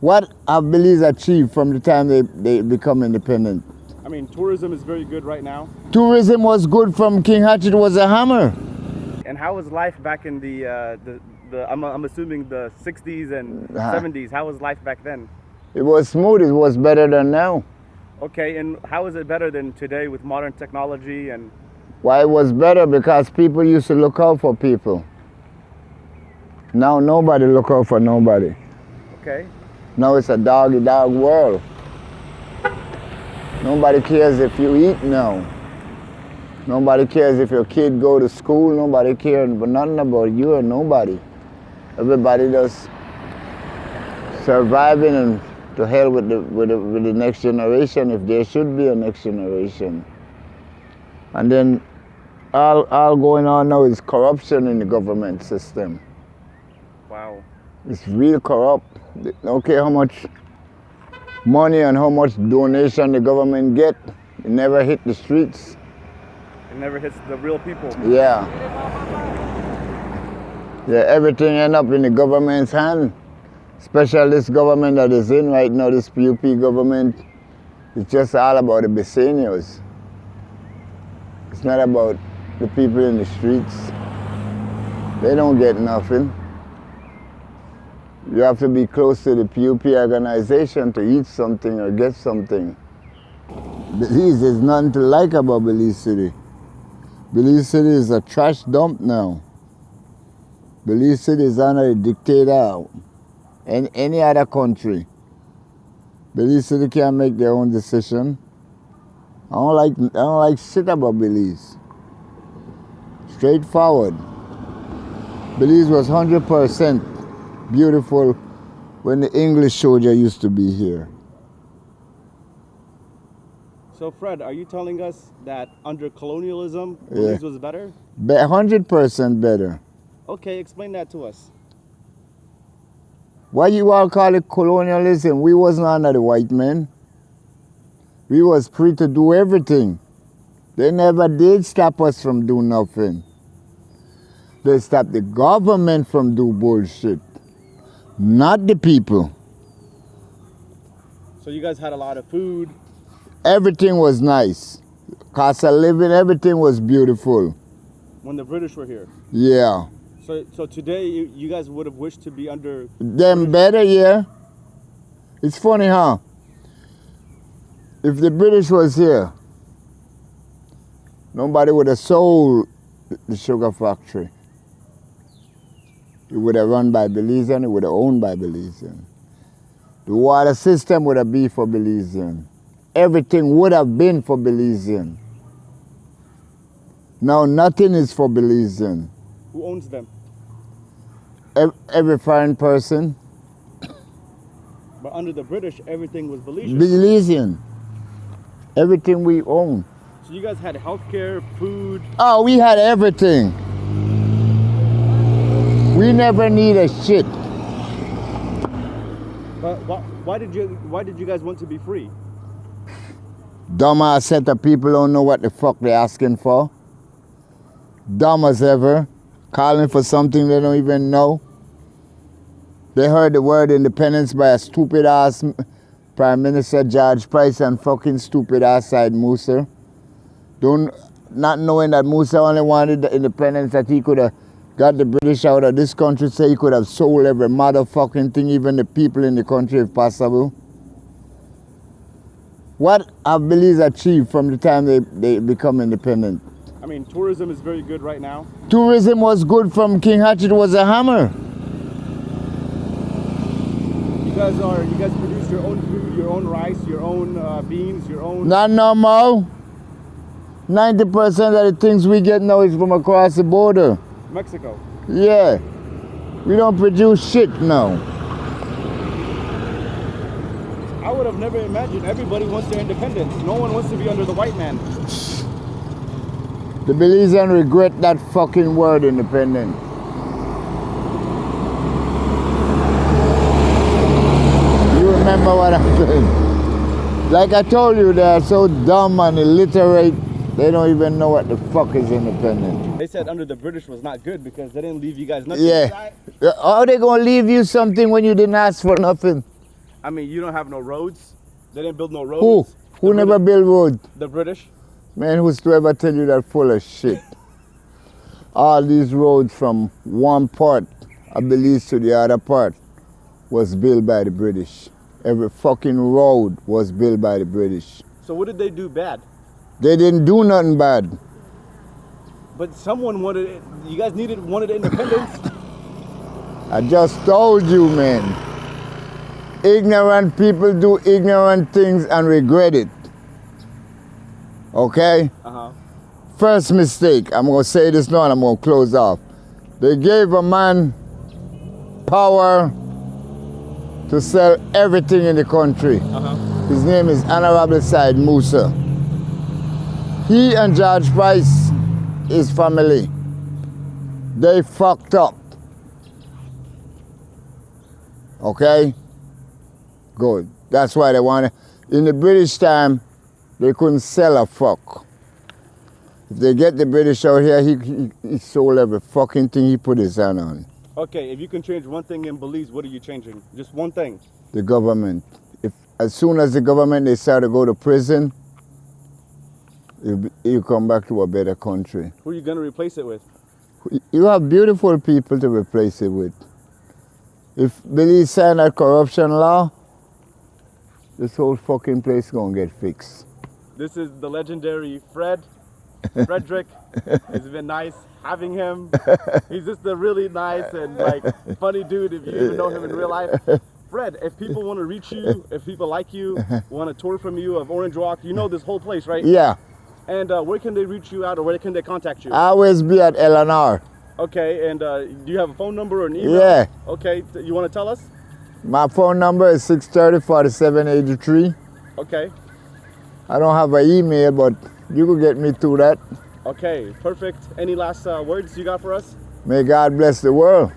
What have Belize achieved from the time they become independent? I mean, tourism is very good right now. Tourism was good from King Hatchet was a hammer. And how was life back in I'm assuming the 60s and 70s? How was life back then? It was smooth. It was better than now. Okay, and how is it better than today with modern technology and? Why it was better? Because people used to look out for people. Now nobody look out for nobody. Okay. Now it's a dog-eat-dog world. Nobody cares if you eat now. Nobody cares if your kid go to school. Nobody cares nothing about you or nobody. Everybody just surviving and to hell with the next generation, if there should be a next generation. And then all going on now is corruption in the government system. Wow. It's real corrupt. Don't care how much money and how much donation the government get, it never hit the streets. It never hits the real people. Yeah. Yeah, everything end up in the government's hand. Especially this government that is in right now, this PUP government. It's just all about the Besenios. It's not about the people in the streets. They don't get nothing. You have to be close to the PUP organization to eat something or get something. Belize is nothing to like about Belize City. Belize City is a trash dump now. Belize City is under a dictator in any other country. Belize City can't make their own decision. I don't like shit about Belize. Straightforward. Belize was 100% beautiful when the English soldier used to be here. So Fred, are you telling us that under colonialism, Belize was better? 100% better. Okay, explain that to us. Why you all call it colonialism? We wasn't under the white men. We was free to do everything. They never did stop us from doing nothing. They stopped the government from doing bullshit, not the people. So you guys had a lot of food? Everything was nice. Cost of living, everything was beautiful. When the British were here? Yeah. So today you guys would have wished to be under them better, yeah. It's funny, huh? If the British was here, nobody would have sold the sugar factory. It would have run by Belizean, it would have owned by Belizean. The water system would have been for Belizean. Everything would have been for Belizean. Now nothing is for Belizean. Who owns them? Every foreign person. But under the British, everything was Belizean. Belizean. Everything we own. So you guys had healthcare, food? Oh, we had everything. We never needed shit. But why did you guys want to be free? Dumbass set of people don't know what the fuck they're asking for. Dumb as ever. Calling for something they don't even know. They heard the word independence by a stupid ass Prime Minister George Price and fucking stupid ass Said Musa. Not knowing that Musa only wanted the independence, that he could have got the British out of this country, so he could have sold every motherfucking thing, even the people in the country if possible. What have Belize achieved from the time they become independent? I mean, tourism is very good right now. Tourism was good from King Hatchet was a hammer. You guys produce your own food, your own rice, your own beans, your own... Not no more. 90% of the things we get now is from across the border. Mexico? Yeah. We don't produce shit now. I would have never imagined everybody wants their independence. No one wants to be under the white man. The Belizean regret that fucking word independent. You remember what I said? Like I told you, they are so dumb and illiterate, they don't even know what the fuck is independent. They said under the British was not good because they didn't leave you guys nothing. Yeah. How they gonna leave you something when you didn't ask for nothing? I mean, you don't have no roads. They didn't build no roads. Who? Who The never British- built road? The British. Man, who's to ever tell you that full of shit? All these roads from one part of Belize to the other part was built by the British. Every fucking road was built by the British. So what did they do bad? They didn't do nothing bad. But someone wanted it. You guys wanted independence. I just told you, man. Ignorant people do ignorant things and regret it. Okay? Uh-huh. First mistake, I'm going to say this now and I'm going to close off. They gave a man power to sell everything in the country. Uh-huh. His name is Honorable Said Musa. He and George Price, his family, they fucked up. Okay? Good. That's why they wanted. In the British time, they couldn't sell a fuck. If they get the British out here, he sold every fucking thing he put his hand on. Okay, if you can change one thing in Belize, what are you changing? Just one thing. The government. If as soon as the government they start to go to prison, you come back to a better country. Who are you gonna replace it with? You have beautiful people to replace it with. If Belize sign that corruption law, this whole fucking place gonna get fixed. This is the legendary Frederick. It's been nice having him. He's just a really nice and like funny dude if you even know him in real life. Fred, if people want to reach you, if people like you, want a tour from you of Orange Walk, you know this whole place, right? Yeah, And where can they reach you at, or where can they contact you? I always be at Eleanor. Okay, and do you have a phone number or an email? Yeah. Okay, you want to tell us? My phone number is 630-4783. Okay. I don't have an email, but you could get me through that. Okay, perfect. Any last words you got for us? May God bless the world.